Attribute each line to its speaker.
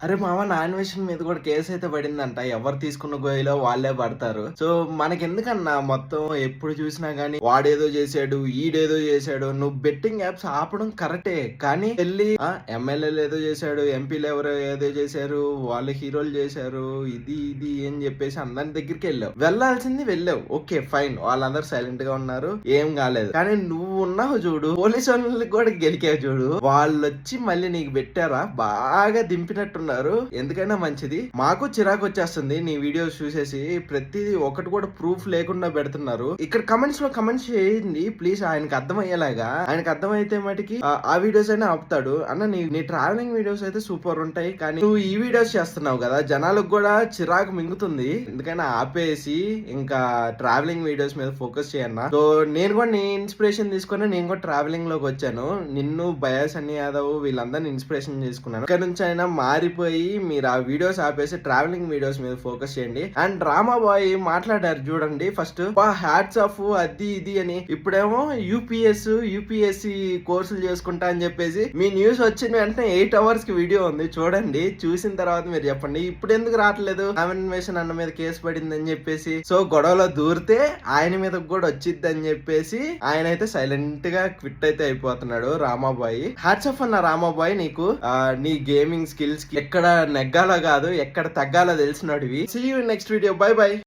Speaker 1: అరే మామ నాన్వేషన్ మీద కూడా కేసు అయితే పడిందంట. ఎవరు తీసుకున్న గోయిలో వాళ్ళే పడతారు. సో మనకెందుకన్నా మొత్తం ఎప్పుడు చూసినా గానీ వాడేదో చేశాడు, ఈడేదో చేశాడు. నువ్వు బెట్టింగ్ యాప్స్ ఆపడం కరెక్టే. కానీ వెళ్ళి ఎమ్మెల్యేలు ఏదో చేశాడు, ఎంపీలు ఎవరో ఏదో చేశారు, వాళ్ళు హీరోలు చేశారు, ఇది అని చెప్పేసి అందరి దగ్గరికి వెళ్ళావు. వెళ్ళాల్సింది వెళ్ళావు. ఓకే ఫైన్, వాళ్ళందరూ సైలెంట్ గా ఉన్నారు, ఏం కాలేదు. కానీ నువ్వు ఉన్నావు చూడు, పోలీసు వాళ్ళకి కూడా గెలికావు చూడు, వాళ్ళు వచ్చి మళ్ళీ నీకు పెట్టారా, బాగా దింపినట్టున్నారు. ఎందుకైనా మంచిది. మాకు చిరాకు వచ్చేస్తుంది నీ వీడియోస్ చూసేసి. ప్రతిదీ ఒకటి కూడా ప్రూఫ్ లేకుండా పెడుతున్నారు. ఇక్కడ కమెంట్స్ లో కమెంట్స్ చేయండి ప్లీజ్, ఆయనకి అర్థమయ్యేలాగా. ఆయనకి అర్థమైతే మటుకి ఆ వీడియోస్ అయినా ఆపుతాడు. అన్న నీ ట్రావెలింగ్ వీడియోస్ అయితే సూపర్ ఉంటాయి, కానీ నువ్వు ఈ వీడియోస్ చేస్తున్నావు కదా, జనాలకు కూడా చిరాకు మింగుతుంది. ఎందుకైనా ఆపేసి ఇంకా ట్రావెలింగ్ వీడియోస్ మీద ఫోకస్ చేయన్నా. సో నేను కూడా నీ ఇన్స్పిరేషన్ తీసుకుని నేను కూడా ట్రావెలింగ్ లోకి వచ్చాను. నిన్ను బయాస్ అని యాదవ్ వీళ్ళందరినీ ఇన్స్పిరేషన్ చేసుకున్నాను. ఇక్కడ నుంచి అయినా మారిపోయి మీరు ఆ వీడియోస్ ఆపేసి ట్రావెలింగ్ వీడియోస్ మీద ఫోకస్ చేయండి. అండ్ డ్రామా బాయ్ మాట్లాడారు చూడండి, ఫస్ట్ హ్యాట్స్ ఆఫ్ అది ఇది అని. ఇప్పుడేమో యూపీఎస్సి కోర్సులు చేసుకుంటా అని చెప్పేసి మీ న్యూస్ వచ్చిన వెంటనే 8 hours కి వీడియో ఉంది చూడండి. చూసిన తర్వాత మీరు చెప్పండి ఇప్పుడు ఎందుకు రావట్లేదు. కామెంటేషన్ అన్న మీద కేసు పడింది అని చెప్పేసి, సో గొడవలో దూరితే ఆయన మీద కూడా వచ్చిద్ది అని చెప్పేసి ఆయన అయితే సైలెంట్ గా క్విట్ అయితే అయిపోతున్నాడు రామాబాయ్. హ్యాట్స్ ఆఫ్ అన్న రామాబాయ్, నీకు నీ గేమింగ్ స్కిల్స్ కి ఎక్కడ నెగ్గాలో కాదు ఎక్కడ తగ్గాలో తెలిసినోడివి. See you next video, bye by.